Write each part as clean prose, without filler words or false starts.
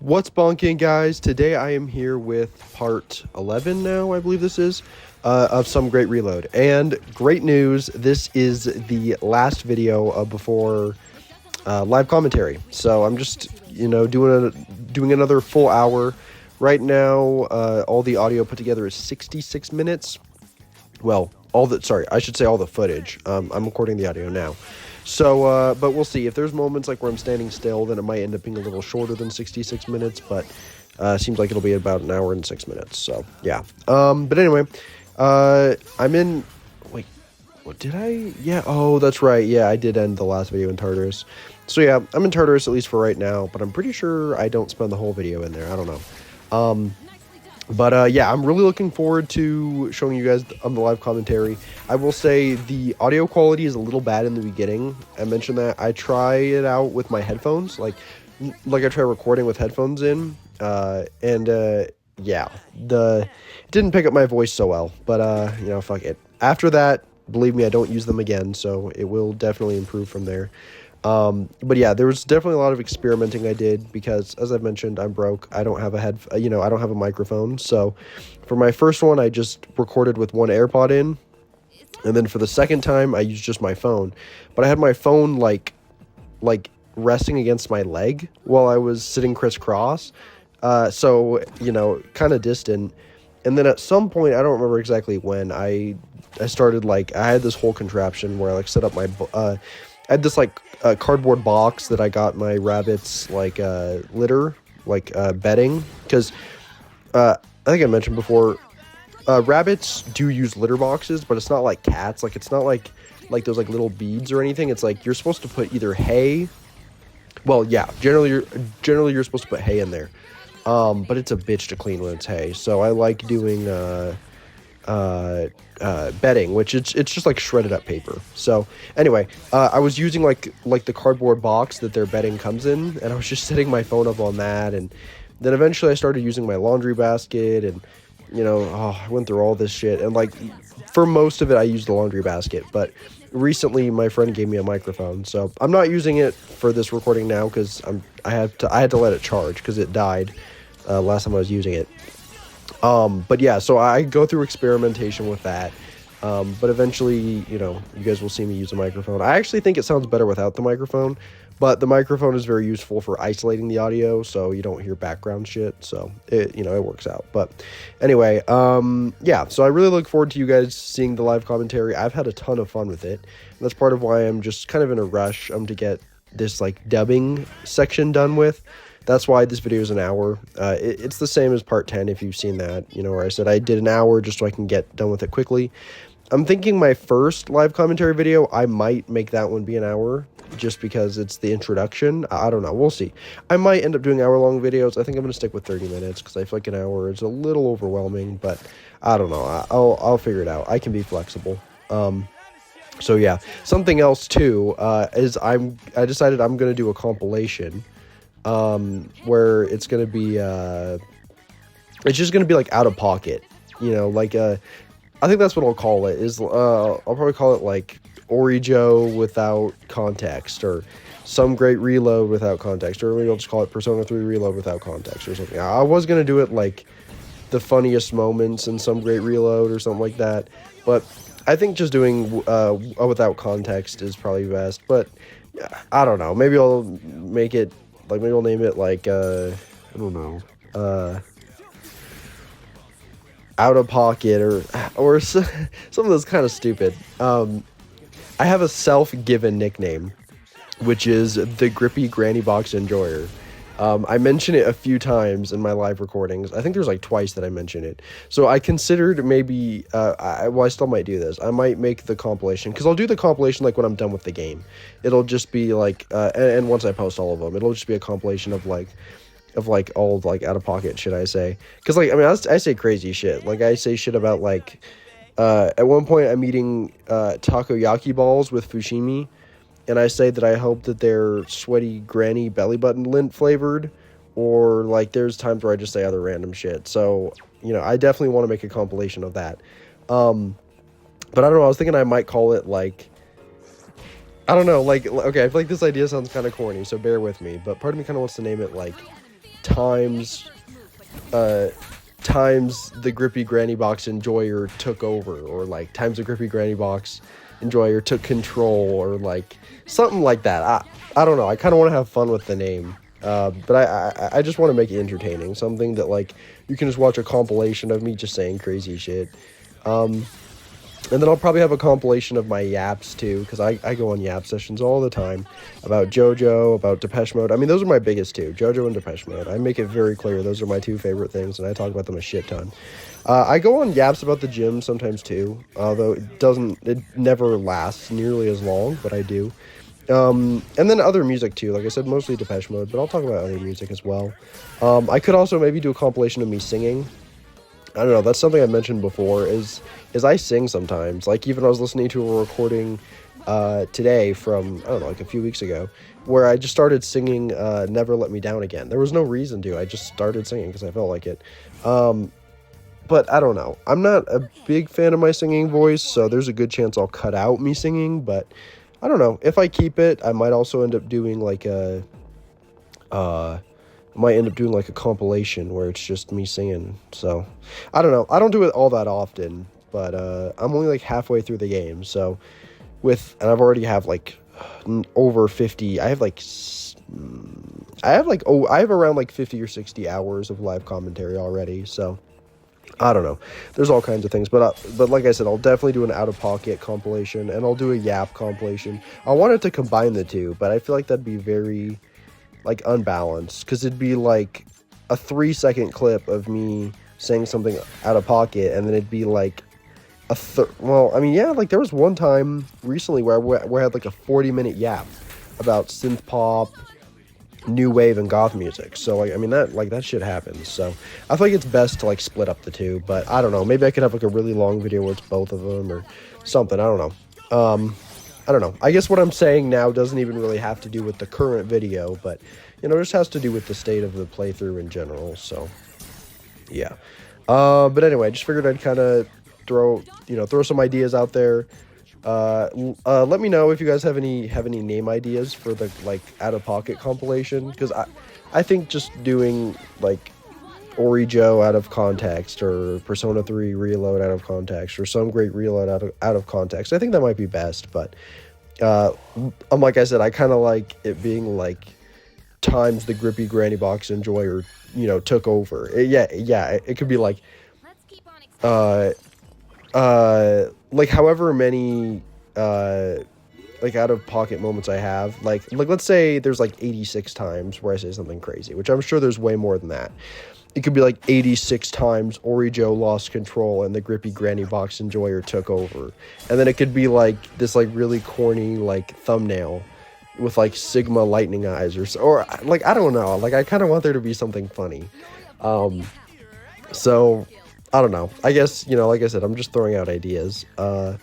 What's bonking, guys? Today I am here with part 11 now, I believe this is, of Some Great Reload. And great news, this is the last video before live commentary. So I'm just, doing another full hour. Right now, all the audio put together is 66 minutes. Well, all the footage. I'm recording the audio now. So, but we'll see. If there's moments like where I'm standing still, then it might end up being a little shorter than 66 minutes, but seems like it'll be about an hour and 6 minutes. So, yeah. But anyway, I'm in... Wait, what did I... Yeah, oh, that's right. Yeah, I did end the last video in Tartarus. So, yeah, I'm in Tartarus at least for right now, but I'm pretty sure I don't spend the whole video in there. I don't know. But yeah, I'm really looking forward to showing you guys on the live commentary. I will say the audio quality is a little bad in the beginning. I mentioned that. I try it out with my headphones, like I try recording with headphones in, yeah, it didn't pick up my voice so well, but fuck it. After that, believe me, I don't use them again, so it will definitely improve from there. But yeah, there was definitely a lot of experimenting I did because, as I've mentioned, I'm broke. I don't have I don't have a microphone. So for my first one, I just recorded with one AirPod in. And then for the second time, I used just my phone. But I had my phone like resting against my leg while I was sitting crisscross. So, kind of distant. And then at some point, I don't remember exactly when, I started, I had this whole contraption where I, set up my... I had this cardboard box that I got my rabbits litter, bedding, because I think I mentioned before, rabbits do use litter boxes, but it's not like cats. It's not like those little beads or anything. It's you're supposed to put either hay. Well, yeah, generally you're supposed to put hay in there, but it's a bitch to clean when it's hay. So I like doing bedding, which it's just shredded up paper. So anyway, I was using the cardboard box that their bedding comes in, and I was just setting my phone up on that, and then eventually I started using my laundry basket, and I went through all this shit, and for most of it I used the laundry basket, but recently my friend gave me a microphone, so I'm not using it for this recording now because I had to let it charge because it died last time I was using it. But yeah, so I go through experimentation with that. But eventually, you guys will see me use a microphone. I actually think it sounds better without the microphone, but the microphone is very useful for isolating the audio so you don't hear background shit. So it works out. But anyway, yeah, so I really look forward to you guys seeing the live commentary. I've had a ton of fun with it. And that's part of why I'm just kind of in a rush to get this dubbing section done with. That's why this video is an hour. It's the same as part 10 if you've seen that, where I said I did an hour just so I can get done with it quickly. I'm thinking my first live commentary video, I might make that one be an hour just because it's the introduction. I don't know. We'll see. I might end up doing hour-long videos. I think I'm going to stick with 30 minutes because I feel like an hour is a little overwhelming, but I don't know. I'll figure it out. I can be flexible. So yeah. Something else too is I decided I'm going to do a compilation where it's gonna be it's just gonna be out of pocket, I think that's what I'll call it. I'll probably call it Orijo without context, or Some Great Reload without context, or maybe I'll just call it Persona 3 Reload without context or something. I was gonna do it the funniest moments in Some Great Reload or something like that, but I think just doing without context is probably best. But I don't know, maybe I'll make it maybe I'll name it I don't know, Out of Pocket or something that's kind of stupid. I have a self-given nickname, which is the Grippy Granny Box Enjoyer. I mention it a few times in my live recordings. I think there's twice that I mention it. So I considered maybe, I still might do this. I might make the compilation, because I'll do the compilation when I'm done with the game. It'll just be and once I post all of them, it'll just be a compilation of all out of pocket shit I say. Because I say crazy shit. I say shit about at one point I'm eating takoyaki balls with fushimi, and I say that I hope that they're sweaty granny belly button lint flavored, or there's times where I just say other random shit. So, I definitely want to make a compilation of that. But I don't know, I was thinking I might call it I don't know, okay, I feel like this idea sounds kind of corny, so bear with me, but part of me kind of wants to name it times uh times the Grippy Granny Box enjoyer took over, or like times the Grippy Granny Box enjoyer took control, or like something like that. I don't know. I kind of want to have fun with the name. But I just want to make it entertaining, something that like you can just watch a compilation of me just saying crazy shit. And then I'll probably have a compilation of my yaps too, because I go on yap sessions all the time about JoJo, about Depeche Mode. I mean, those are my biggest two, JoJo and Depeche Mode. I make it very clear those are my two favorite things, and I talk about them a shit ton. I go on yaps about the gym sometimes too, although it never lasts nearly as long, but I do. And then other music too, like I said, mostly Depeche Mode, but I'll talk about other music as well. I could also maybe do a compilation of me singing. I don't know, that's something I mentioned before, is I sing sometimes. Like, even I was listening to a recording today from, I don't know, like a few weeks ago, where I just started singing Never Let Me Down Again. There was no reason to. I just started singing because I felt like it. But I don't know. I'm not a big fan of my singing voice, so there's a good chance I'll cut out me singing, but I don't know. If I keep it, I might also end up doing like a compilation where it's just me singing. So I don't know. I don't do it all that often, but I'm only like halfway through the game. So and I've already have like over 50. I have around like 50 or 60 hours of live commentary already. So I don't know. There's all kinds of things, but like I said, I'll definitely do an out of pocket compilation, and I'll do a yap compilation. I wanted to combine the two, but I feel like that'd be very like unbalanced, because it'd be like a 3-second clip of me saying something out of pocket, and then it'd be like like there was one time recently where I had like a 40-minute yap about synth pop, new wave, and goth music. So like, I mean, that shit happens. So I feel like it's best to like split up the two, but I don't know, maybe I could have like a really long video where it's both of them or something. I don't know. I don't know. I guess what I'm saying now doesn't even really have to do with the current video, but, just has to do with the state of the playthrough in general, so, yeah. But anyway, I just figured I'd kind of throw some ideas out there. Let me know if you guys have any name ideas for the, like, out-of-pocket compilation, because I think just doing, like, Orijo out of context, or Persona 3 reload out of context, or some great reload out of context, I think that might be best. But like I said, I kind of like it being like times the Grippy Granny Box enjoyer took over. It could be like like however many like out of pocket moments I have, like let's say there's like 86 times where I say something crazy, which I'm sure there's way more than that. It could be like 86 times Orijo lost control and the Grippy Granny Box enjoyer took over. And then it could be like this like really corny like thumbnail with like Sigma lightning eyes, or like, I don't know. Like, I kind of want there to be something funny. So I don't know. I guess, like I said, I'm just throwing out ideas. But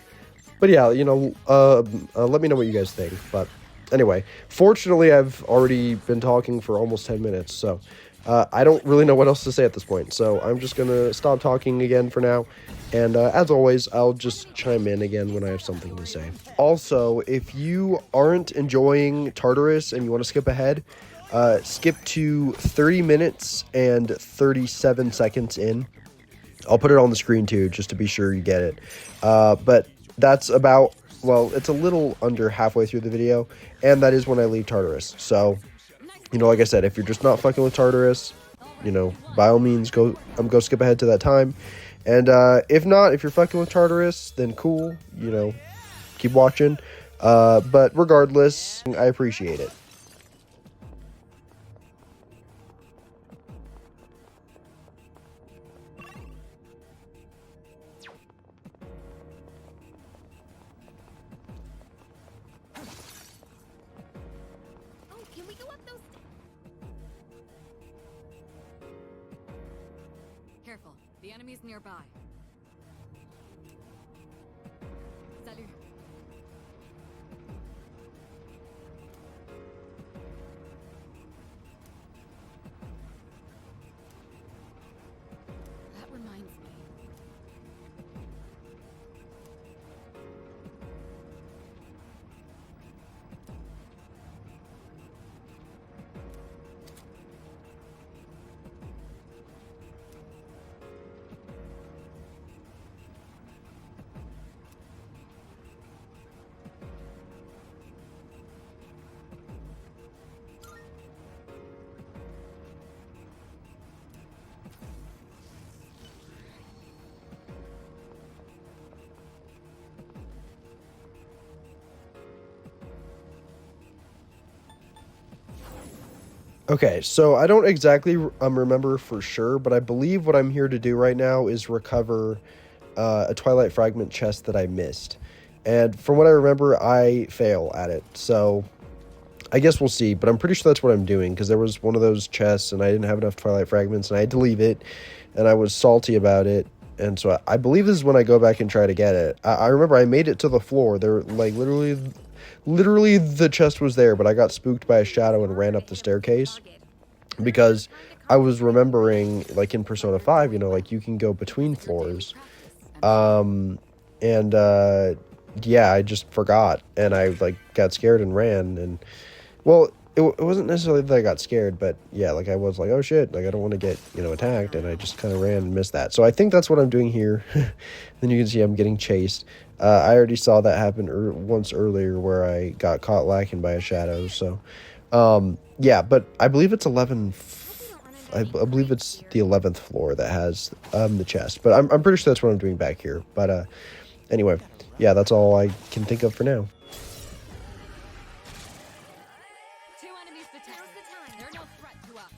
yeah, let me know what you guys think. But anyway, fortunately, I've already been talking for almost 10 minutes, so I don't really know what else to say at this point, so I'm just going to stop talking again for now, and as always, I'll just chime in again when I have something to say. Also, if you aren't enjoying Tartarus and you want to skip ahead, skip to 30 minutes and 37 seconds in. I'll put it on the screen too, just to be sure you get it. But that's about, it's a little under halfway through the video, and that is when I leave Tartarus, so like I said, if you're just not fucking with Tartarus, by all means, go skip ahead to that time. And if not, if you're fucking with Tartarus, then cool, keep watching. But regardless, I appreciate it. Careful, the enemy's nearby. Salut. That reminds me. Okay, so I don't exactly remember for sure, but I believe what I'm here to do right now is recover a Twilight Fragment chest that I missed. And from what I remember, I fail at it. So I guess we'll see, but I'm pretty sure that's what I'm doing because there was one of those chests and I didn't have enough Twilight Fragments and I had to leave it and I was salty about it. And so I believe this is when I go back and try to get it. I remember I made it to the floor. There, like, literally the chest was there, but I got spooked by a shadow and ran up the staircase because I was remembering, like, in Persona 5, you know, like, you can go between floors. And yeah, I just forgot and I, like, got scared and ran. And well, it wasn't necessarily that I got scared, but yeah, like I was like, oh shit, like I don't want to get, you know, attacked, and I just kind of ran and missed that. So I think that's what I'm doing here. Then you can see I'm getting chased. I already saw that happen once earlier where I got caught lacking by a shadow. So yeah, but I believe it's 11. I believe it's the 11th floor that has the chest, but I'm pretty sure that's what I'm doing back here. But anyway, yeah, that's all I can think of for now. Two enemies detected. They're no threat to us.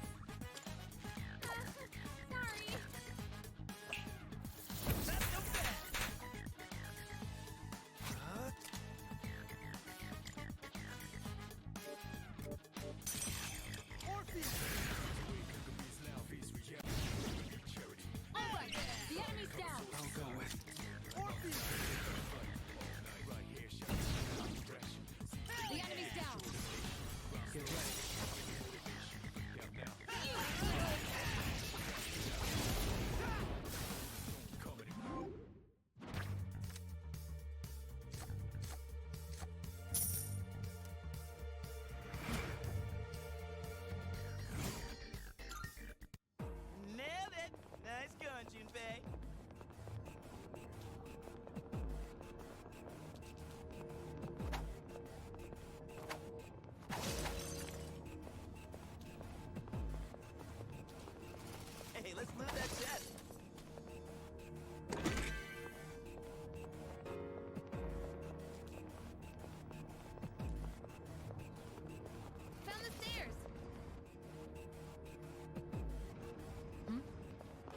Alright, the enemy's down. The enemy's down. Nailed it! Nice going, Junpei. Hey, let's loot that chest. Found the stairs.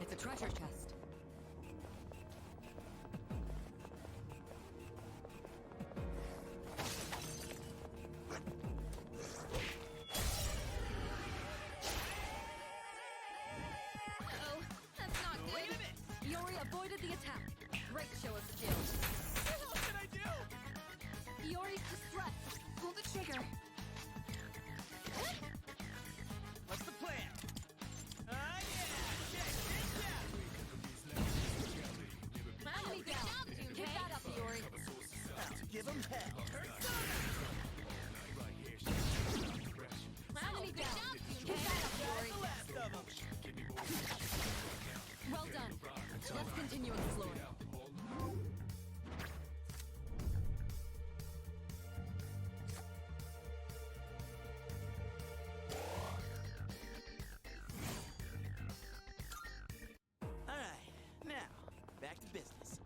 It's a treasure chest. Uh-oh, that's not good. Wait a minute! Iori avoided the attack. Great show of skill. What did I do? Iori's distressed. Pull the trigger. What's the plan? Yeah! Check this out! Enemy down. Get that up, Iori. Give him hell. Enemy down. Get that up, Iori. The last of them. Well done. Let's continue exploring. Alright, now, back to business.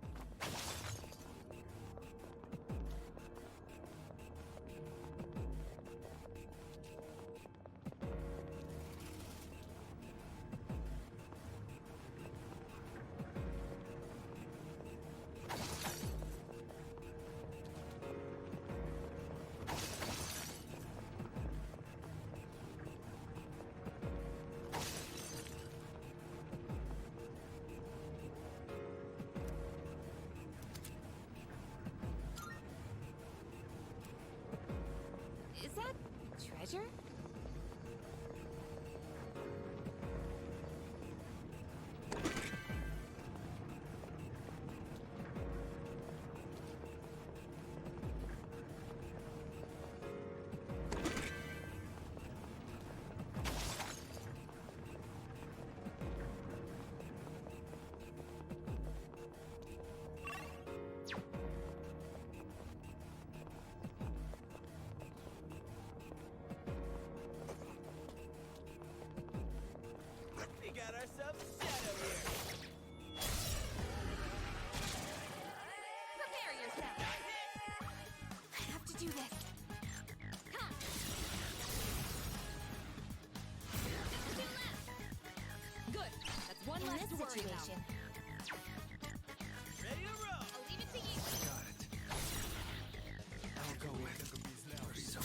Is that treasure? We got ourselves a shadow here. Prepare yourself. I have to do this. Ha! situation. Ready to roll. I'll leave it to you. Got it. I'll go with so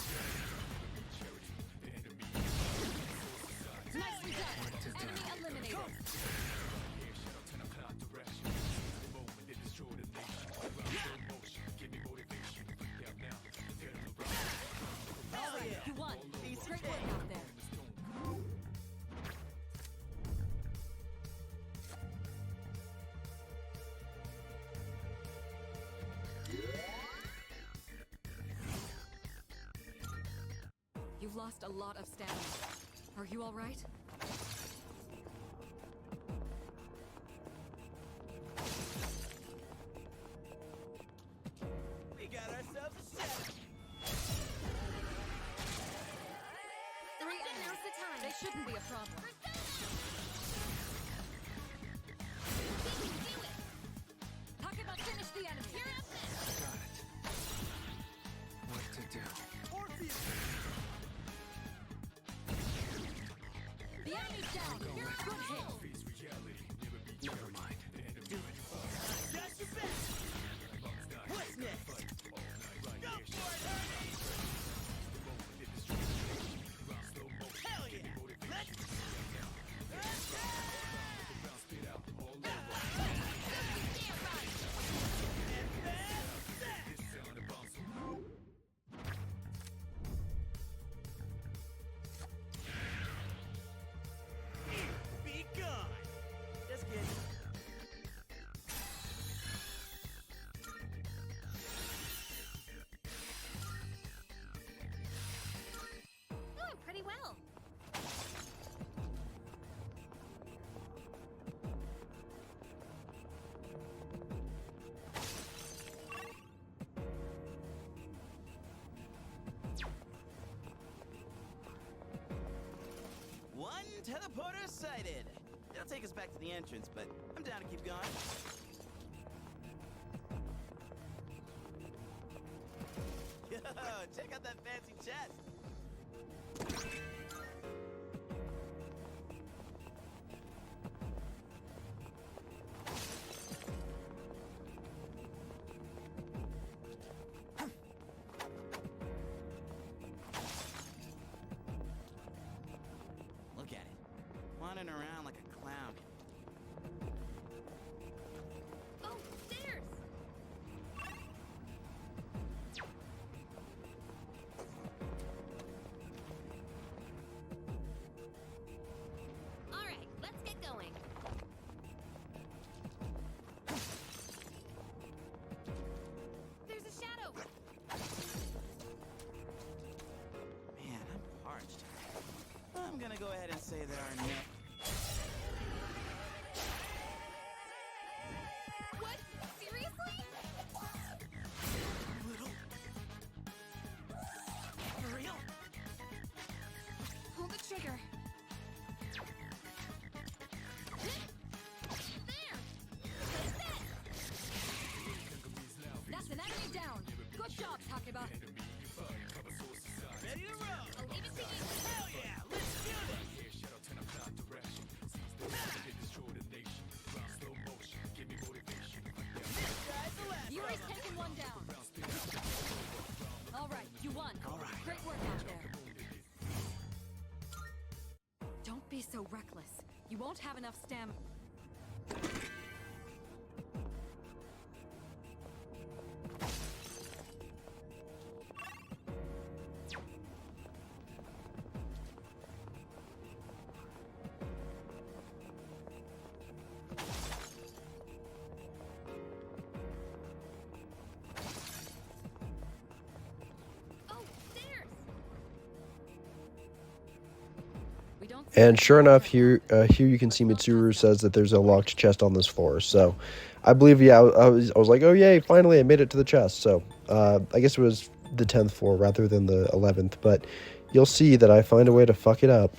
Nicely done. Enemy eliminated. Hell yeah. You won. Piece of Great cake. work out there. You've lost a lot of stamina. Are you all right? We got ourselves a setup. Three enemies. Now's the time. They shouldn't be a problem. We can do it. Takeba, finish the enemy. You're up next. got it. What to do? Orpheus. The enemy's down. You're a good hit. Never mind. Got your back. What's next? Go for it, Ernie. Hell yeah. Let's be gone. Just kidding. Doing pretty well. One teleporter sighted. It'll take us back to the entrance, but I'm down to keep going. Yo, check out that fancy chest. Look at it. Wandering around like a clown. Oh, stairs. All right, let's get going. There's a shadow. Man, I'm parched. I'm gonna go ahead and say there are no. What? Seriously? Little. For real? Pull the trigger. There! Take that! That's an enemy down. Good job, Takeba. Ready to roll. I'll leave it to you. Hell yeah, let's do this. Guy's the last. Yuri's taken one down. All right, you won. Great work out there. Don't be so reckless. You won't have enough stamina. Oh, stairs! We don't see And sure enough, here you can see Mitsuru says that there's a locked chest on this floor. So I believe, yeah, I was like, oh yay, finally I made it to the chest. So I guess it was the 10th floor rather than the 11th, but you'll see that I find a way to fuck it up.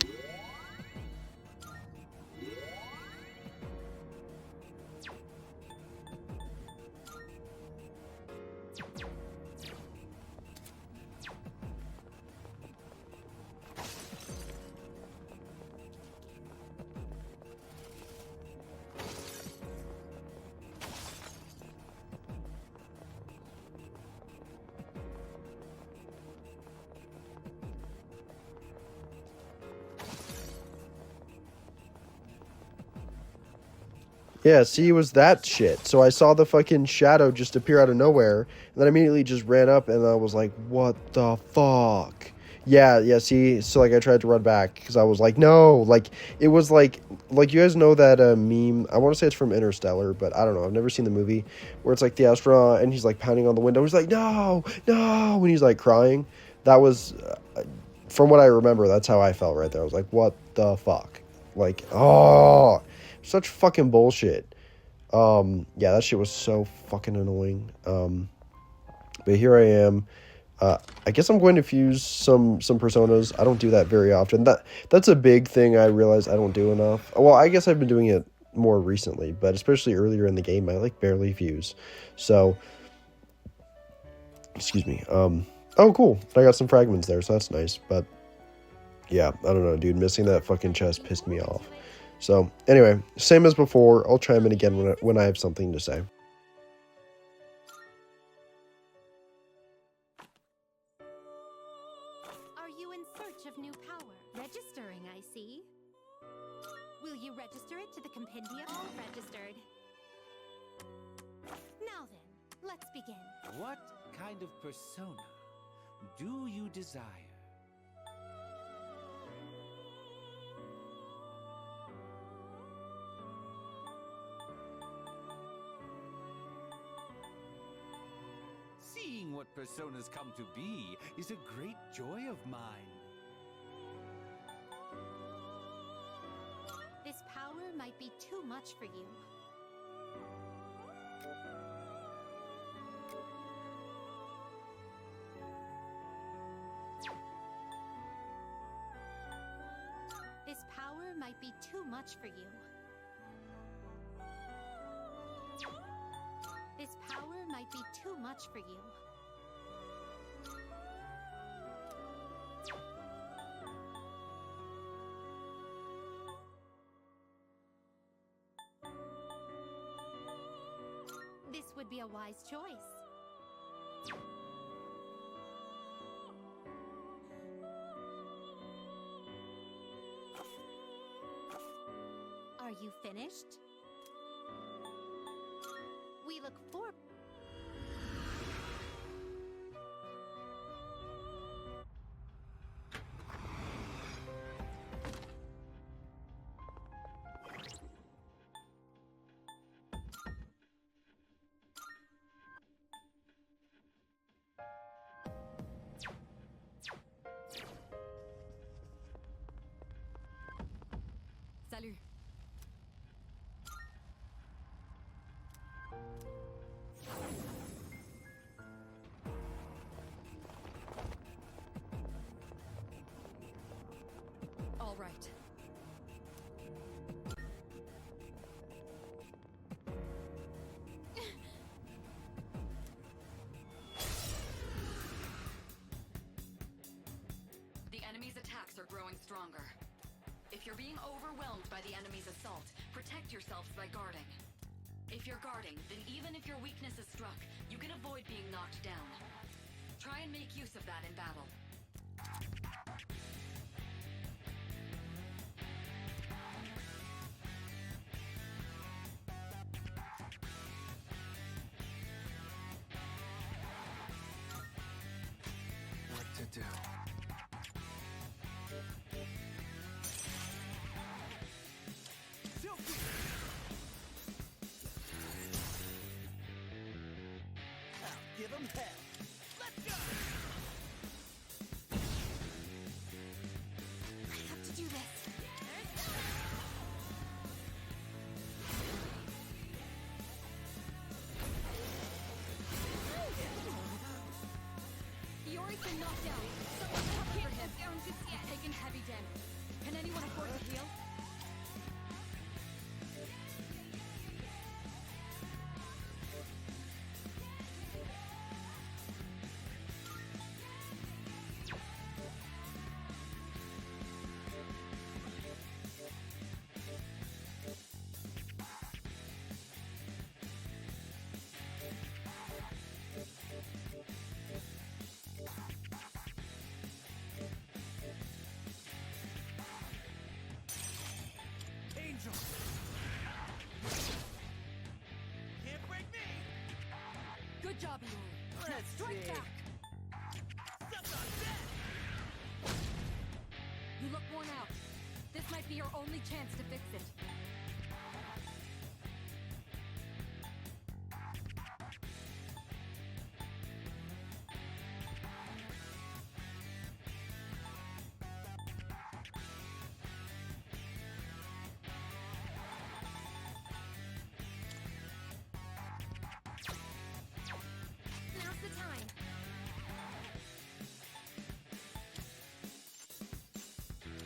Yeah, see, it was that shit. So I saw the fucking shadow just appear out of nowhere, and then immediately just ran up, and I was like, "What the fuck?" Yeah, yeah. See, so like I tried to run back because I was like, "No!" Like it was like you guys know that meme. I want to say it's from Interstellar, but I don't know. I've never seen the movie where it's like the astronaut and he's like pounding on the window. He's like, "No, no!" when he's like crying. That was, from what I remember, that's how I felt right there. I was like, "What the fuck?" Like, oh. Such fucking bullshit. Yeah, that shit was so fucking annoying. But here I am. I guess I'm going to fuse some personas. I don't do that very often. That's a big thing I realize I don't do enough. Well, I guess I've been doing it more recently, but especially earlier in the game, I like barely fuse. So, excuse me. Oh, cool. I got some fragments there, so that's nice. But yeah, I don't know, dude. Missing that fucking chest pissed me off. So, anyway, same as before, I'll chime in again when I have something to say. Are you in search of new power? Registering, I see. Will you register it to the compendium? All registered. Now then, let's begin. What kind of persona do you desire? Seeing what personas come to be is a great joy of mine. This power might be too much for you. This power might be too much for you. This power might be too much for you. This would be a wise choice. Are you finished? We look forward. Salut. All right. The enemy's attacks are growing stronger. If you're being overwhelmed by the enemy's assault, protect yourselves by guarding. If you're guarding, then even if your weakness is struck, you can avoid being knocked down. Try and make use of that in battle. What to do? Give him hell. Let's go! I have to do this. Yori's been knocked down. Someone come for him. Taking heavy damage. Can anyone afford to heal? Good job, Iori. Now Let's strike see. back. You look worn out. This might be your only chance to fix it. Now's the time.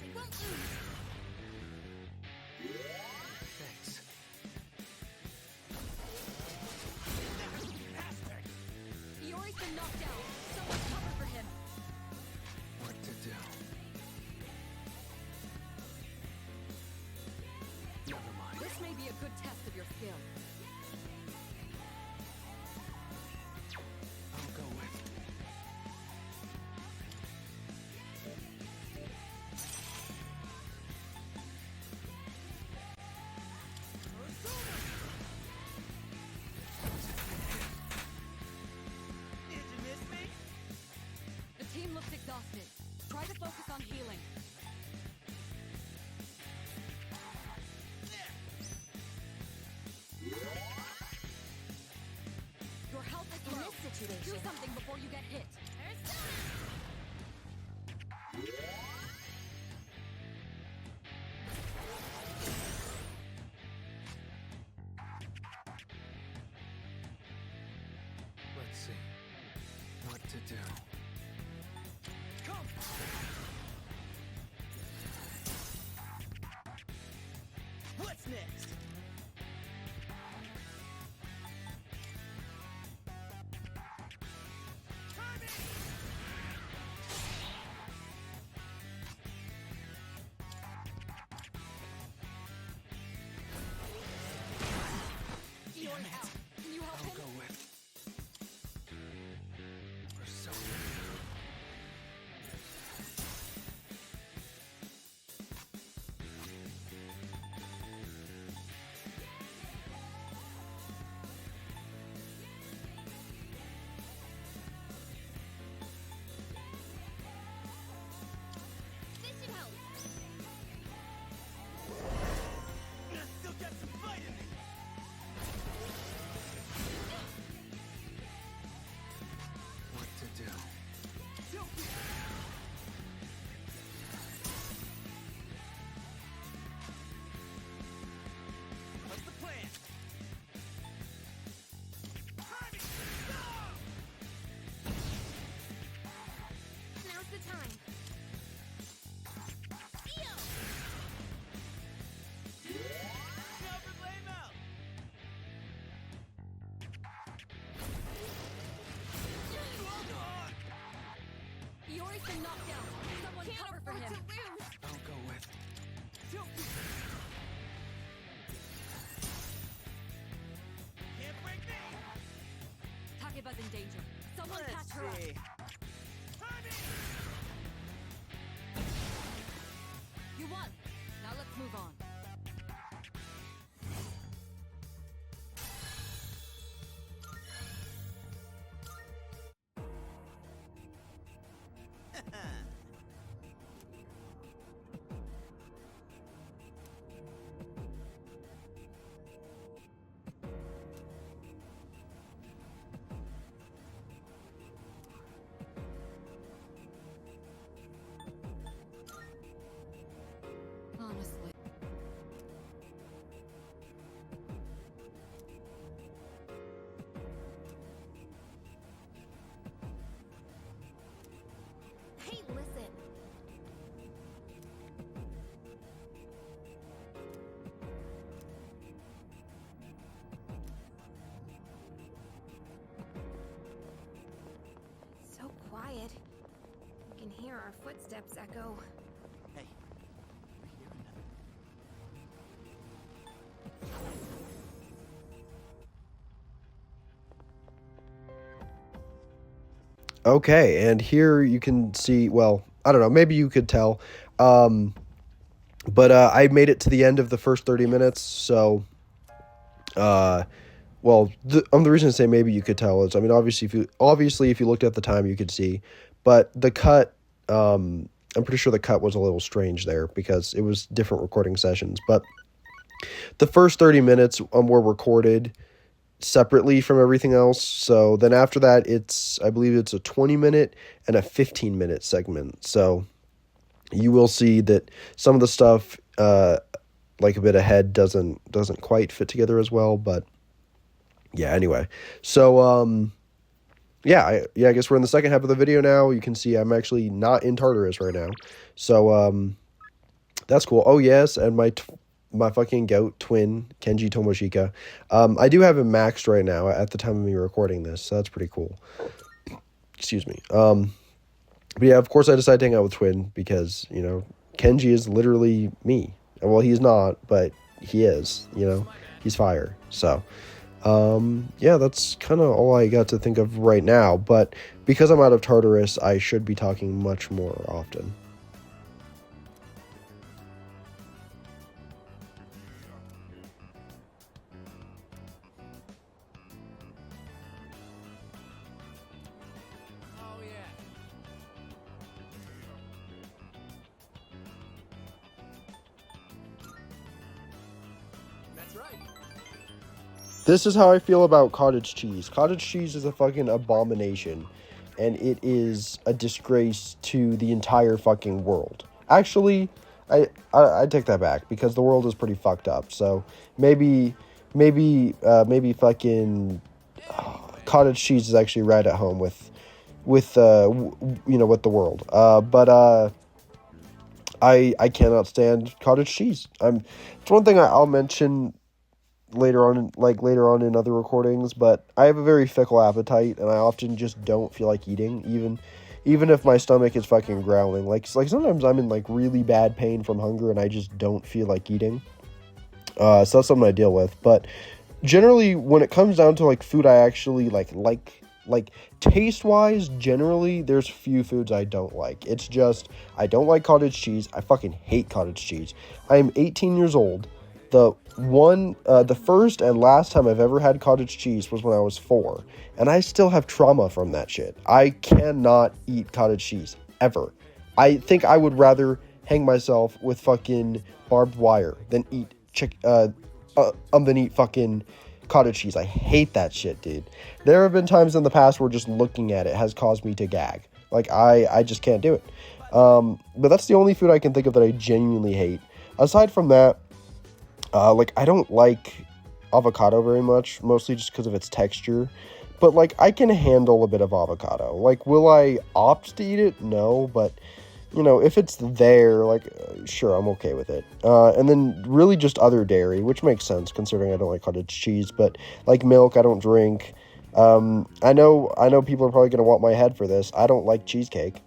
We won't lose. Thanks. Iori's been knocked out. Someone cover for him. What to do? Never mind. This may be a good test of your skill. I'll go with. Did you miss me? The team looks exhausted. Try to focus on healing. Your health is In low. this situation. Do something before you get hit. Let's see. What to do? What's next? Iori out. Can you help I'll him? go with. Persona. This should help. I still got some fight in me. What to do? What's the plan? Now's the time. Eo! Now for blame out. Iori's been knocked out. Someone Can't cover for afford him. to lose. I'll go with. Can't break me. Takeba's in danger. Someone Let's catch her up. see. You won. Now let's move on. Honestly. Hey, listen. So quiet. You can hear our footsteps echo. Hey, we're hearing them. Okay, and here you can see, well, I don't know, maybe you could tell. But I made it to the end of the first 30 minutes, so well, the reason I say maybe you could tell is, I mean, obviously if you looked at the time, you could see, but the cut, I'm pretty sure the cut was a little strange there because it was different recording sessions. But the first 30 minutes were recorded separately from everything else. So then after that, I believe it's a 20-minute and a 15-minute segment. So you will see that some of the stuff, like a bit ahead, doesn't quite fit together as well. But yeah, anyway. So I guess we're in the second half of the video now. You can see I'm actually not in Tartarus right now. So that's cool. Oh yes, and my fucking goat twin, Kenji Tomoshika. I do have him maxed right now at the time of me recording this, so that's pretty cool. Excuse me. But yeah, of course I decided to hang out with Twin because, you know, Kenji is literally me. Well, he's not, but he is, you know. He's fire. So, yeah, that's kind of all I got to think of right now. But because I'm out of Tartarus, I should be talking much more often. Oh yeah. That's right. This is how I feel about cottage cheese. Cottage cheese is a fucking abomination, and it is a disgrace to the entire fucking world. Actually, I take that back because the world is pretty fucked up. So maybe fucking cottage cheese is actually right at home with the world. But I cannot stand cottage cheese. It's one thing I'll mention later on in other recordings, but I have a very fickle appetite and I often just don't feel like eating, even if my stomach is fucking growling. Like sometimes I'm in like really bad pain from hunger and I just don't feel like eating. So that's something I deal with. But generally, when it comes down to like food I actually like taste wise, generally there's few foods I don't like. It's just I don't like cottage cheese. I fucking hate cottage cheese. I am 18 years old. The first and last time I've ever had cottage cheese was when I was 4, and I still have trauma from that shit. I cannot eat cottage cheese ever. I think I would rather hang myself with fucking barbed wire than eat fucking cottage cheese. I hate that shit, dude. There have been times in the past where just looking at it has caused me to gag. Like I just can't do it. But that's the only food I can think of that I genuinely hate. Aside from that, I don't like avocado very much, mostly just because of its texture. But, like, I can handle a bit of avocado. Like, will I opt to eat it? No, but, you know, if it's there, like, sure, I'm okay with it. And then really just other dairy, which makes sense considering I don't like cottage cheese. But, like, milk, I don't drink. I know people are probably going to want my head for this. I don't like cheesecake.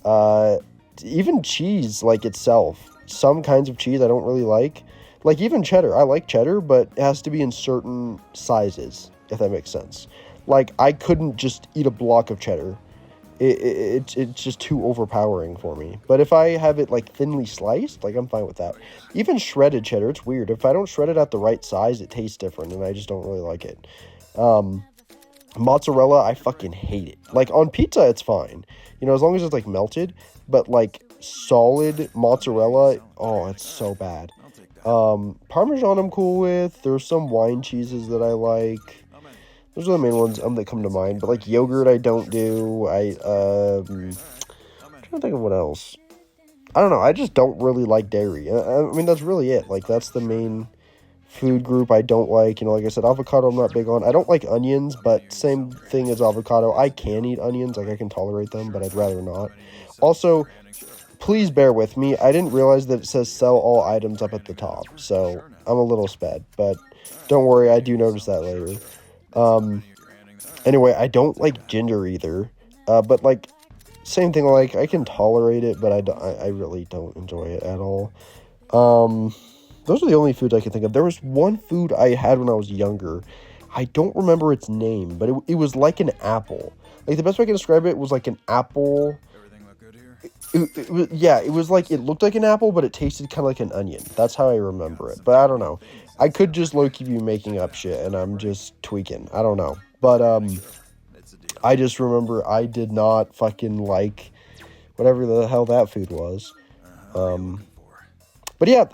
Even cheese, like, itself. Some kinds of cheese I don't really like. Like, even cheddar. I like cheddar, but it has to be in certain sizes, if that makes sense. Like, I couldn't just eat a block of cheddar. It's just too overpowering for me. But if I have it, like, thinly sliced, like, I'm fine with that. Even shredded cheddar, it's weird. If I don't shred it at the right size, it tastes different, and I just don't really like it. Mozzarella, I fucking hate it. Like, on pizza, it's fine. You know, as long as it's, like, melted. But, like, solid mozzarella, oh, it's so bad. Parmesan I'm cool with. There's some wine cheeses that I like. Those are the main ones that come to mind. But like yogurt I don't do. I'm trying to think of what else. I don't know. I just don't really like dairy. I mean, that's really it. Like, that's the main food group I don't like. You know, like I said, avocado I'm not big on. I don't like onions, but same thing as avocado. I can eat onions. Like, I can tolerate them, but I'd rather not. Also, please bear with me. I didn't realize that it says sell all items up at the top. So I'm a little sped, but don't worry. I do notice that later. Anyway, I don't like ginger either. But like, same thing. Like, I can tolerate it, but I really don't enjoy it at all. Those are the only foods I can think of. There was one food I had when I was younger. I don't remember its name, but it was like an apple. Like, the best way I can describe it was like an apple. It was like, it looked like an apple, but it tasted kind of like an onion. That's how I remember it. But I don't know. I could just low-key be making up shit, and I'm just tweaking. I don't know. But, It's a deal. I just remember I did not fucking like whatever the hell that food was. What are you looking for? But yeah,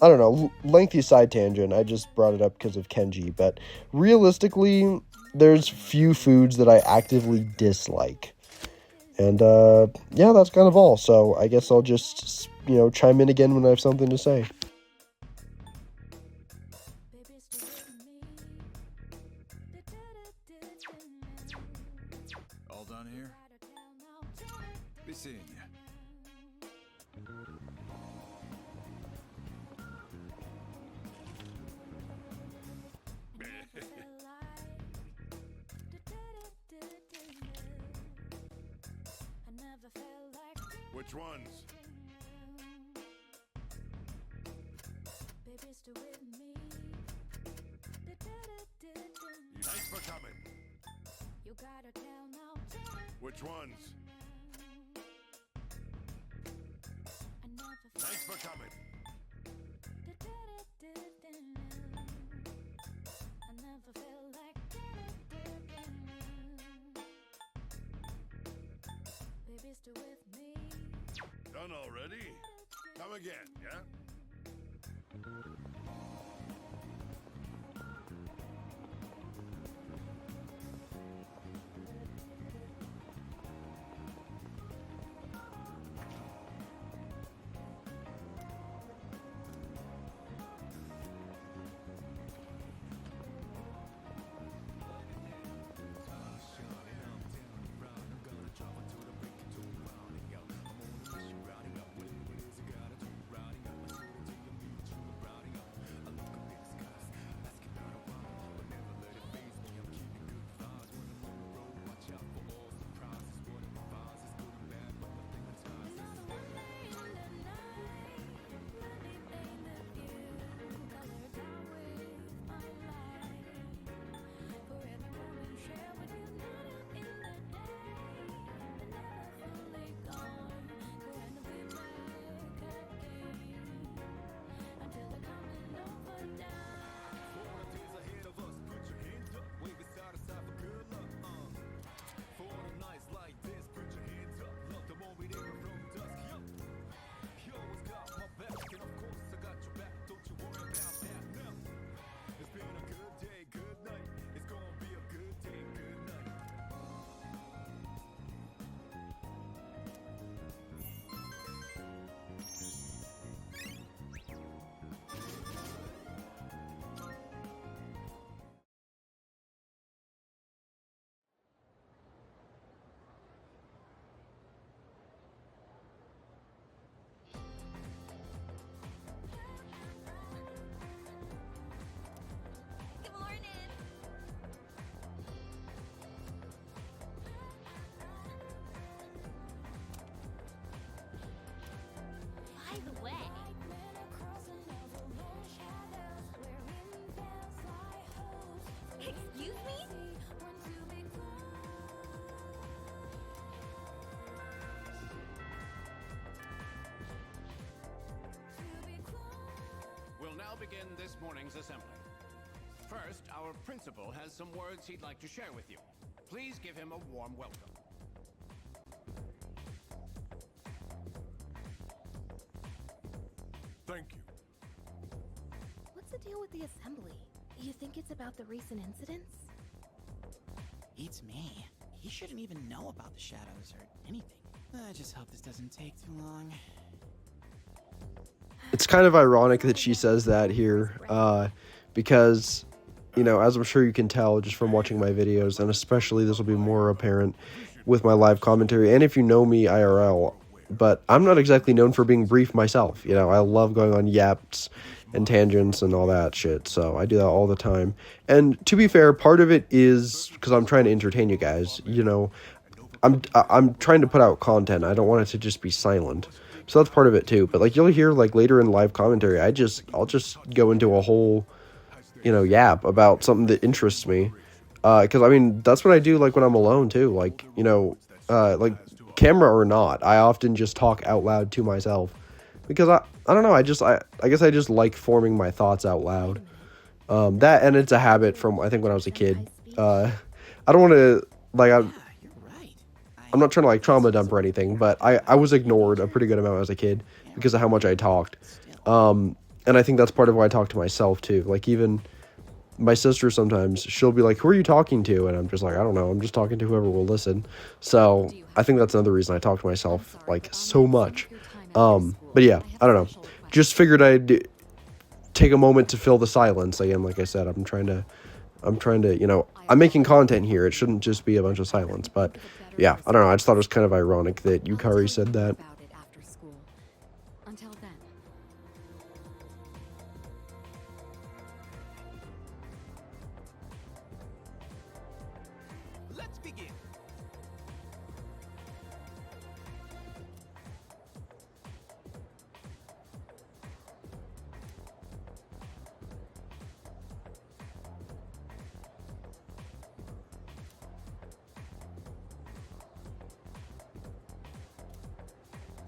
I don't know, lengthy side tangent. I just brought it up because of Kenji. But realistically, there's few foods that I actively dislike. And, yeah, that's kind of all. So I guess I'll just, chime in again when I have something to say. All done here? Be seeing you. Which ones? Thanks for coming. Which ones? Thanks for coming. Done already? Come again, yeah? Good morning. By the way, excuse me? We'll now begin this morning's assembly. First, our principal has some words he'd like to share with you. Please give him a warm welcome. Thank you. What's the deal with the assembly? You think it's about the recent incidents? It's me. He shouldn't even know about the shadows or anything. I just hope this doesn't take too long. It's kind of ironic that she says that here, because, as I'm sure you can tell just from watching my videos, and especially this will be more apparent with my live commentary, and if you know me IRL, but I'm not exactly known for being brief myself. I love going on yaps and tangents and all that shit, so I do that all the time. And to be fair, part of it is because I'm trying to entertain you guys. I'm trying to put out content. I don't want it to just be silent. So that's part of it too. But you'll hear later in live commentary, I'll just go into a whole, yap about something that interests me. Because that's what I do when I'm alone too. Camera or not, I often just talk out loud to myself. Because I don't know, I guess I just like forming my thoughts out loud. That, and it's a habit from, I think, when I was a kid. I don't want to, like, Yeah, you're right. I'm not trying to, like, trauma dump or anything, but I was ignored a pretty good amount as a kid because of how much I talked. And I think that's part of why I talk to myself, too. Like, even my sister sometimes, she'll be like, who are you talking to? And I'm just like, I don't know. I'm just talking to whoever will listen. So I think that's another reason I talk to myself, like, so much. But yeah, I don't know. Just figured I'd take a moment to fill the silence. Again, like I said, I'm trying to, you know, I'm making content here. It shouldn't just be a bunch of silence. But yeah, I don't know. I just thought it was kind of ironic that Yukari said that. About it after school. Until then. Let's begin.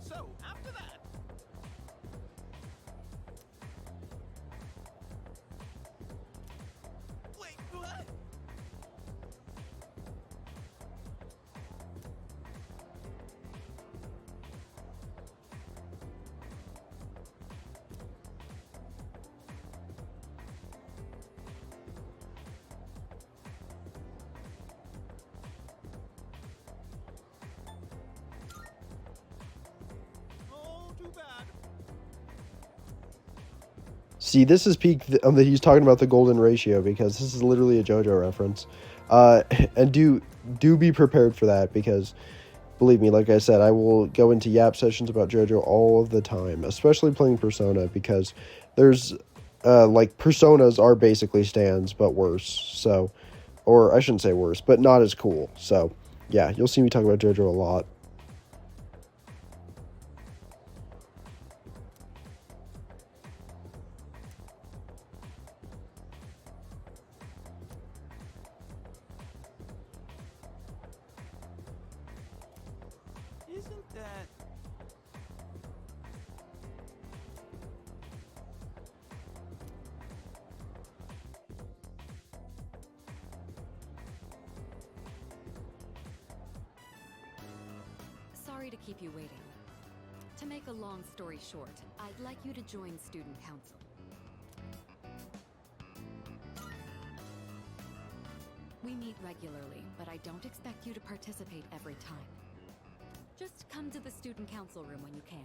So, after that, wait, what? Oh, too bad. See, this is peak that he's talking about the golden ratio, because this is literally a JoJo reference. And do be prepared for that, because believe me, like I said, I will go into yap sessions about JoJo all of the time, especially playing Persona, because there's like, Personas are basically stands but worse. So, or I shouldn't say worse, but not as cool. So yeah, you'll see me talk about JoJo a lot. Isn't that... Sorry to keep you waiting. To make a long story short, I'd like you to join Student Council. We meet regularly, but I don't expect you to participate every time. Just come to the Student Council room when you can.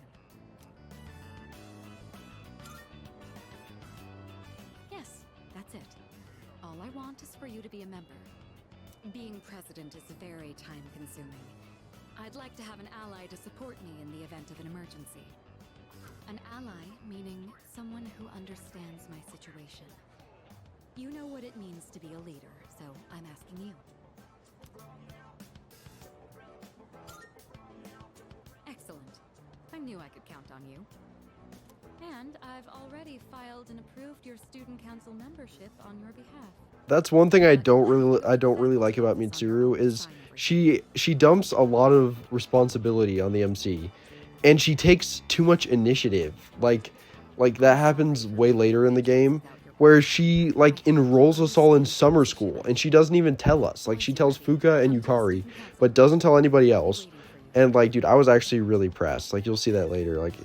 Yes, that's it. All I want is for you to be a member. Being president is very time-consuming. I'd like to have an ally to support me in the event of an emergency. An ally meaning someone who understands my situation. You know what it means to be a leader, so I'm asking you. Excellent. I knew I could count on you. And I've already filed and approved your student council membership on your behalf. That's one thing I don't really like about Mitsuru is she dumps a lot of responsibility on the MC, and she takes too much initiative. Like that happens way later in the game, where she like enrolls us all in summer school, and she doesn't even tell us. Like, she tells Fuka and Yukari, but doesn't tell anybody else. And like, dude, I was actually really pressed. Like, you'll see that later. Like,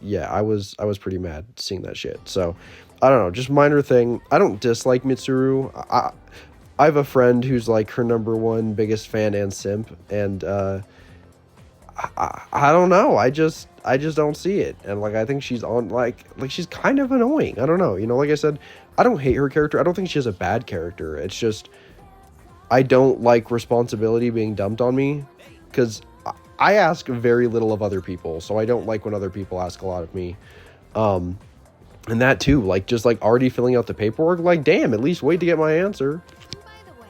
yeah, I was pretty mad seeing that shit. So I don't know, just minor thing. I don't dislike Mitsuru. I have a friend who's like her #1 biggest fan and simp, and I don't know. I just don't see it, and like, I think she's on like she's kind of annoying. I don't know. You know, like I said, I don't hate her character. I don't think she has a bad character. It's just I don't like responsibility being dumped on me, because I ask very little of other people, so I don't like when other people ask a lot of me. And that too, like, just like already filling out the paperwork, like, damn, at least wait to get my answer. By the way,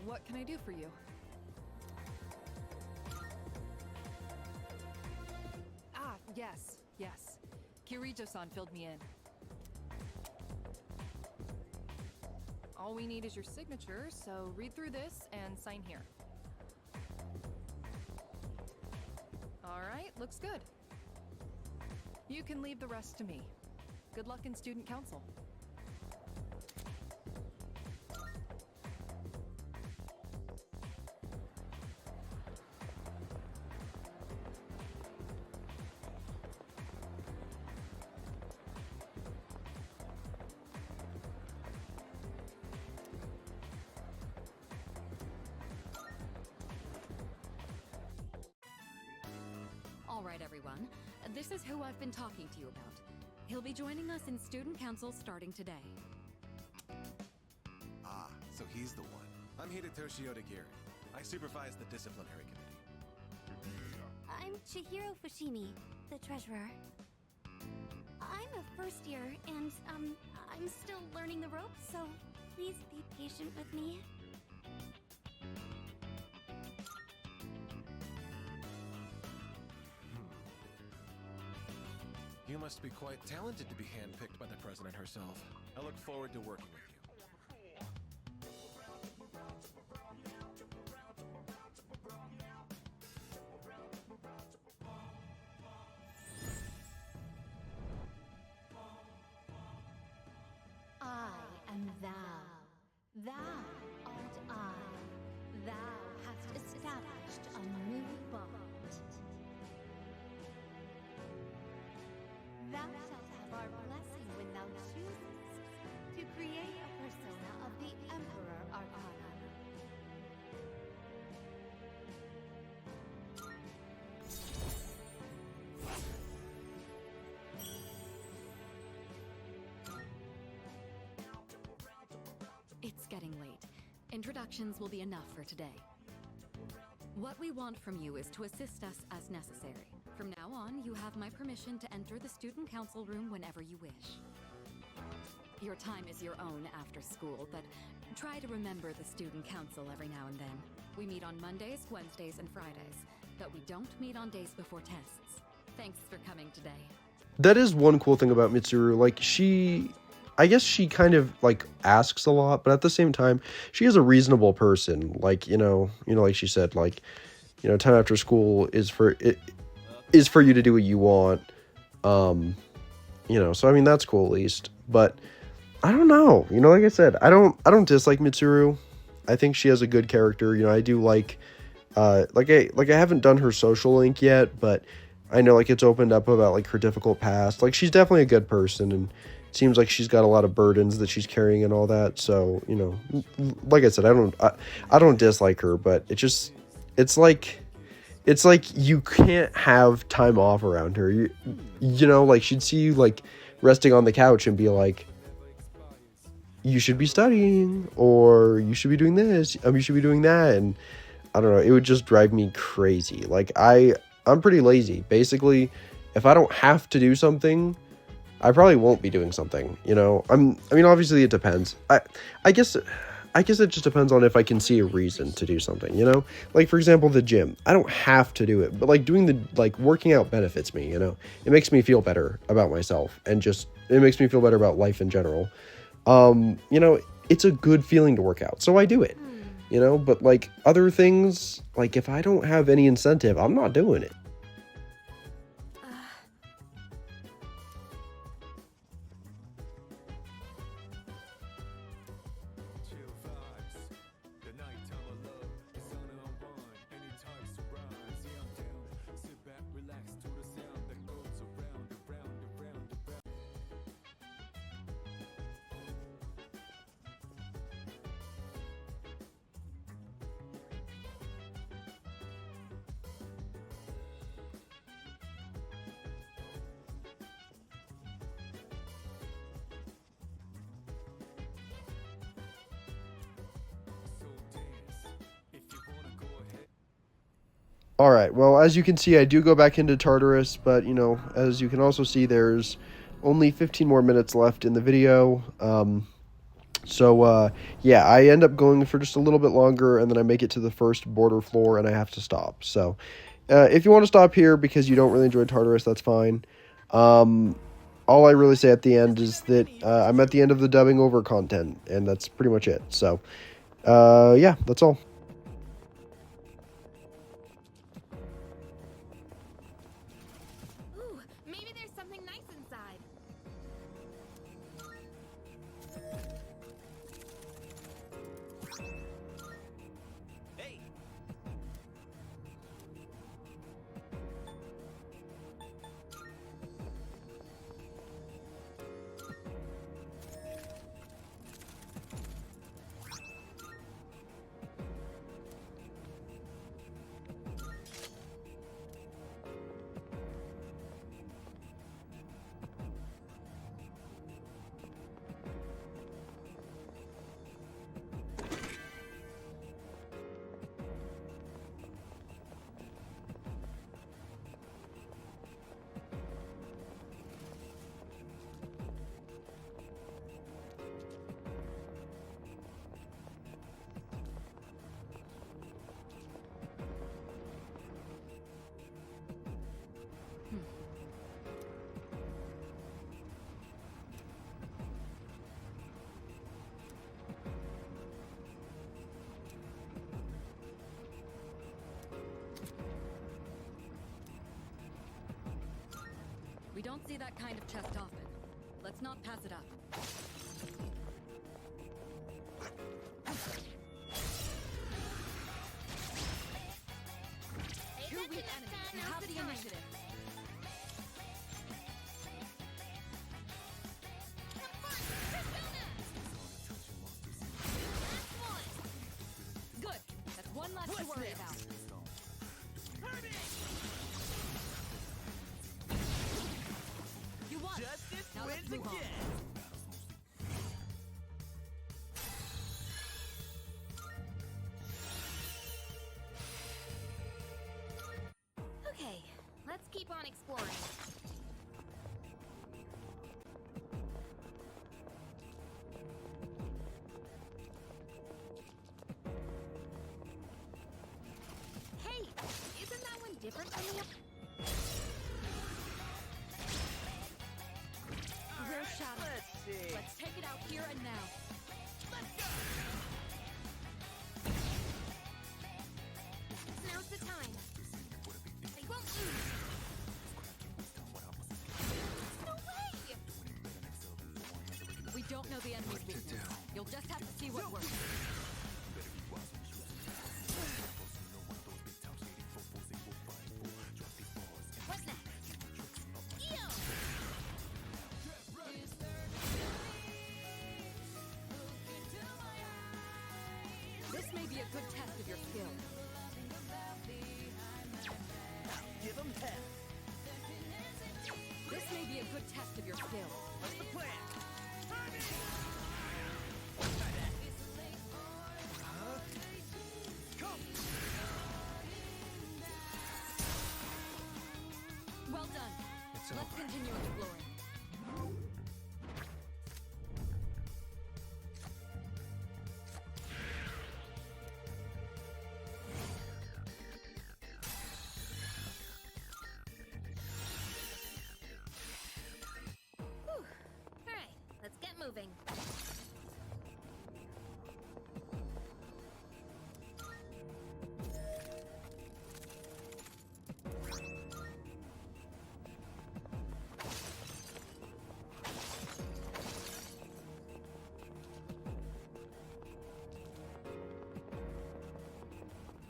What can I do for you? Ah, yes, yes. Kirito-san filled me in. All we need is your signature, so read through this and sign here. Alright, looks good. You can leave the rest to me. Good luck in student council. All right, everyone. This is who I've been talking to you about. He'll be joining us in student council starting today. Ah, so he's the one. I'm Hidetoshi Odagiri. I supervise the disciplinary committee. I'm Chihiro Fushimi, the treasurer. I'm a first year, and, I'm still learning the ropes, so please be patient with me. You must be quite talented to be handpicked by the president herself. I look forward to working with you. I am thou. Thou art I. Thou hast established a new bond. Thou shalt have our blessing when thou choosest to create a persona of the Emperor Arcana. It's getting late. Introductions will be enough for today. What we want from you is to assist us as necessary. From now on, you have my permission to enter the student council room whenever you wish. Your time is your own after school, but try to remember the student council every now and then. We meet on Mondays, Wednesdays, and Fridays, but we don't meet on days before tests. Thanks for coming today. That is one cool thing about Mitsuru. Like, I guess she kind of like asks a lot, but at the same time, she is a reasonable person. Like, like she said, like, time after school is for you to do what you want. So I mean, that's cool at least, but I don't know, like I said, I don't dislike Mitsuru. I think she has a good character. I do like I haven't done her social link yet, but I know like it's opened up about like her difficult past. Like, she's definitely a good person, and it seems like she's got a lot of burdens that she's carrying and all that. So, like I said, I don't dislike her, but it's like you can't have time off around her. Like, she'd see you like resting on the couch and be like, you should be studying, or you should be doing this, you should be doing that. And I don't know, it would just drive me crazy. Like, I'm pretty lazy. Basically, if I don't have to do something, I probably won't be doing something, obviously it depends. I guess it just depends on if I can see a reason to do something, like, for example, the gym. I don't have to do it, but like working out benefits me, it makes me feel better about myself, and just, it makes me feel better about life in general. It's a good feeling to work out, so I do it, but like other things, like if I don't have any incentive, I'm not doing it. Chill vibes. The nighttime of love. The sun and unwind. Anytime surprise. Yeah, I'm down. Sit back, relax to the sound that goes around, around, around, around. So dance. If you wanna go ahead. All right, well, as you can see, I do go back into Tartarus, but, as you can also see, there's only 15 more minutes left in the video. So yeah, I end up going for just a little bit longer, and then I make it to the first border floor, and I have to stop. So if you want to stop here because you don't really enjoy Tartarus, that's fine. All I really say at the end is that I'm at the end of the dubbing over content, and that's pretty much it. So yeah, that's all. Ooh, maybe there's something nice inside. Hey! We don't see that kind of chest often. Let's not pass it up. Two weak enemies. You have the initiative. Good. That's one less to worry about. You won. Now let's move on. Okay, let's keep on exploring. Hey, isn't that one different from the other? Rare shadow. Let's take it out here and now. Now's the time. They won't lose. No way! We don't know the enemy's weakness. You'll just have to see what works. What's next? Ew! This may be a good test of your skill. Give him hell! This may be a good test of your skill. What's the plan? Well done. Let's continue exploring. Alright, let's get moving.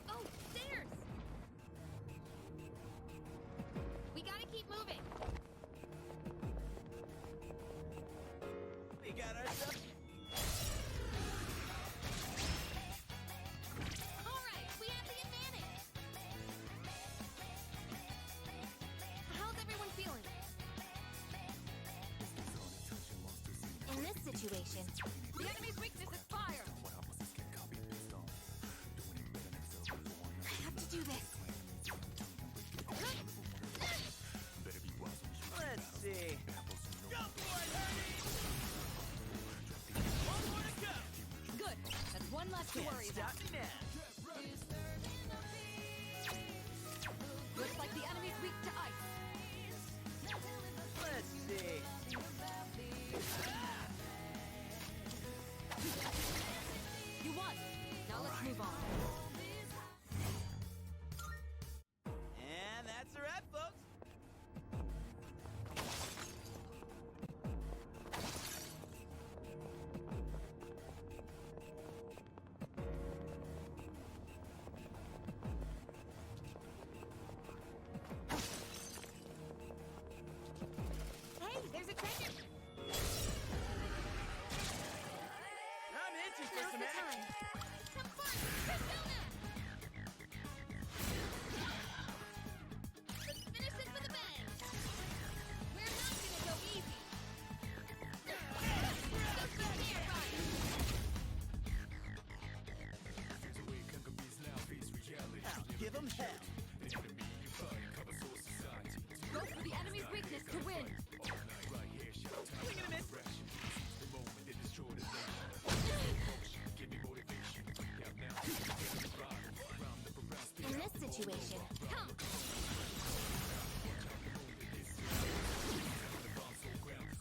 Oh, stairs! We gotta keep moving. We got ourselves. Alright, we have the advantage! How's everyone feeling? In this situation, The enemy's weakness is fire. I have to do this. Let's see. Go for it, Hermes! One more to go! one less to worry about. Looks like the enemy's weak to ice. Let's see. You won. Now let's move on. And that's a wrap, folks. Hey, there's a treasure! I'm itching for Now's some the action. time. Have fun! Persona! Let's finish this with a bang! We're not gonna go easy! Don't be nearby! Give them hell. Go for the enemy's weakness to win. Swing and a miss. In this situation, come!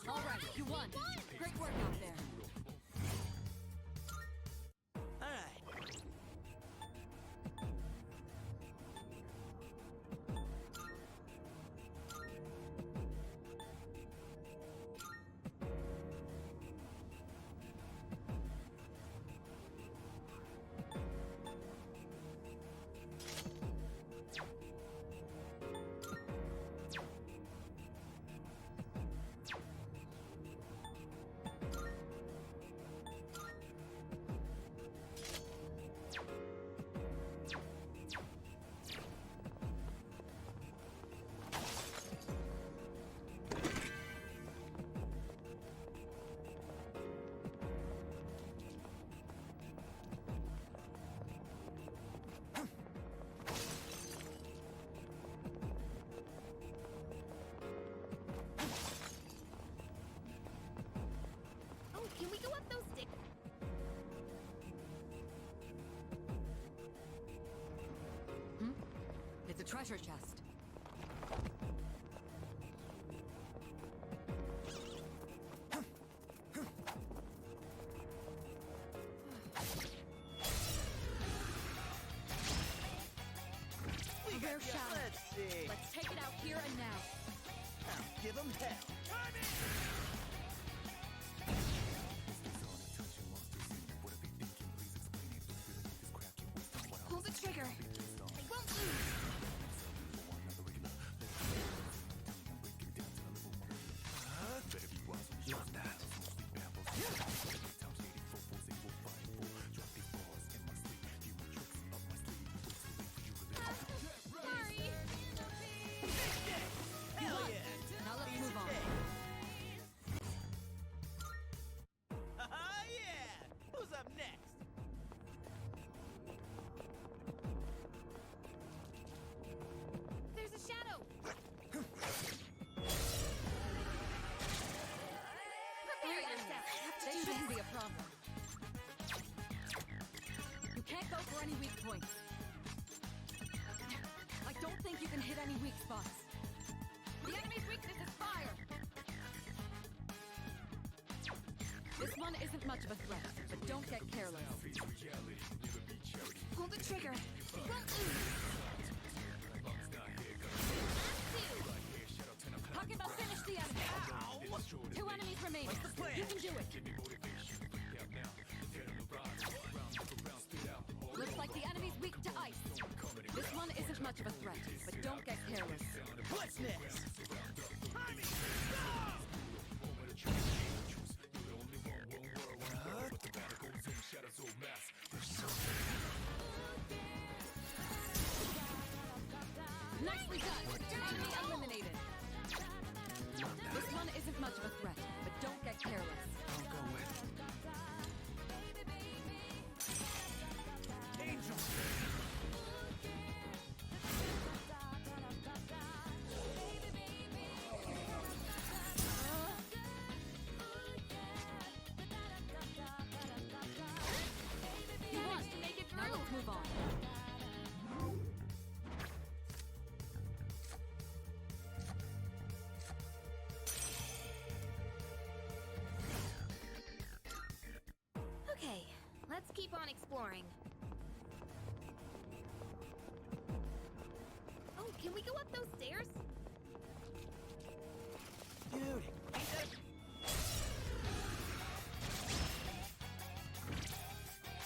All right, you won. Great work out there. All right. Oh, can we go up those stairs? It's a treasure chest. We A rare got ya. shadow. Let's see. Let's take it out here and now. Now, give them hell. Pull the trigger! I won't lose! Sorry! Hell yeah. Now let's move on. Yeah. Who's up next? There's a shadow! Prepare yourself! That shouldn't be a problem. You can't go for any weak points. I don't think you can hit any weak spots. The enemy's weakness is fire! This one isn't much of a threat, but don't get careless. Pull the trigger! I won't lose! Talking about finish the enemy! Two enemies remain. You can do it! Looks like the enemy's weak to ice. This one isn't much of a threat, but don't get careless. What's next? Nicely done! Enemy eliminated! This one isn't much of a threat, but don't get careless. Angel. You keep on exploring. Oh, can we go up those stairs? Dude, ain't that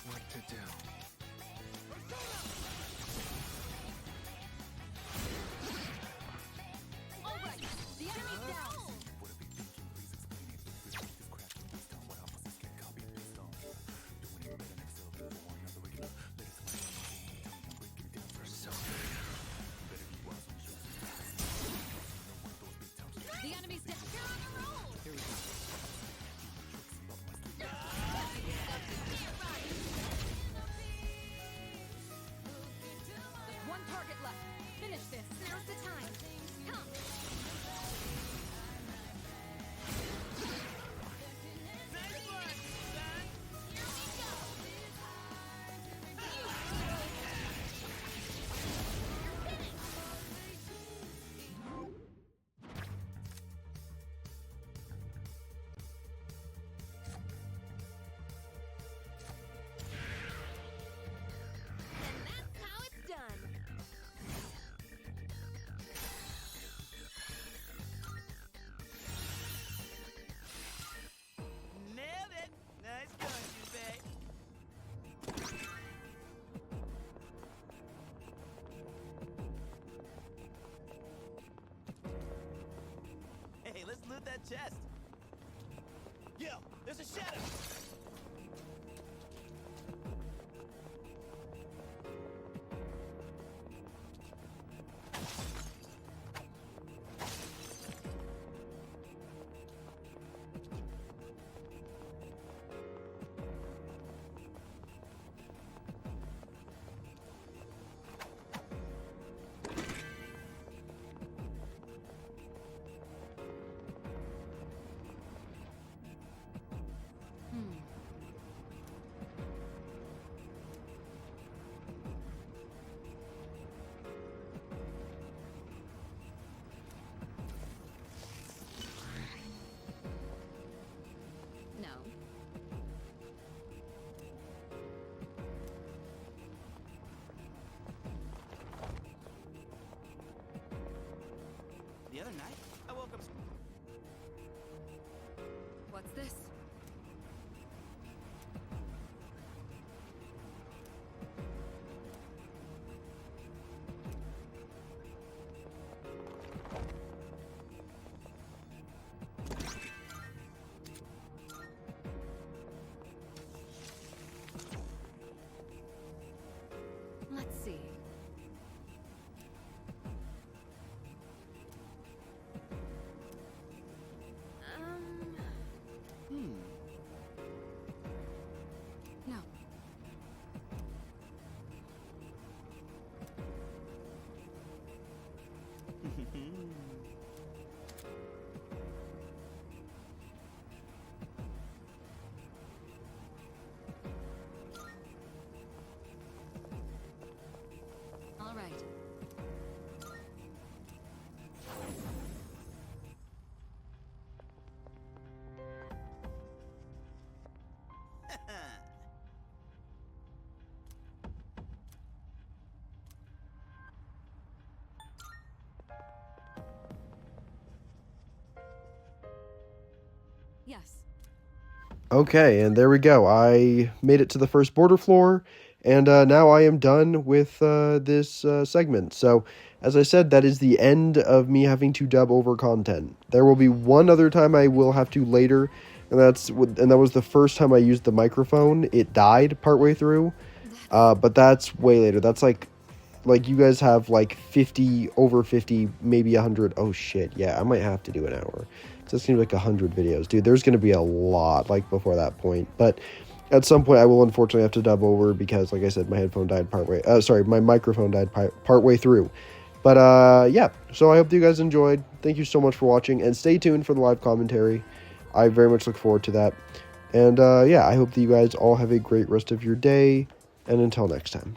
What to do? All right, the enemy's down. The enemy's down. You're on a roll. One target left. Finish this. Now's the time. Come. Here we go. And that's how it's done. nailed it? Nice going, Junpei. Hey, let's loot that chest. Yo, there's a shadow. No. The other night, I woke up. What's this? Let's see. No. All right. Yes. Okay, and there we go. I made it to the first border floor, and now I am done with this segment. So, as I said, that is the end of me having to dub over content. There will be one other time I will have to later, and that was the first time I used the microphone. It died partway through, but that's way later. That's like you guys have like 50, over 50, maybe 100. Oh shit, yeah, I might have to do an hour. So it seems like 100 videos. Dude, there's going to be a lot, like, before that point. But at some point, I will unfortunately have to dub over because, like I said, my headphone died my microphone died partway through. But, yeah. So I hope that you guys enjoyed. Thank you so much for watching. And stay tuned for the live commentary. I very much look forward to that. And, yeah, I hope that you guys all have a great rest of your day. And until next time.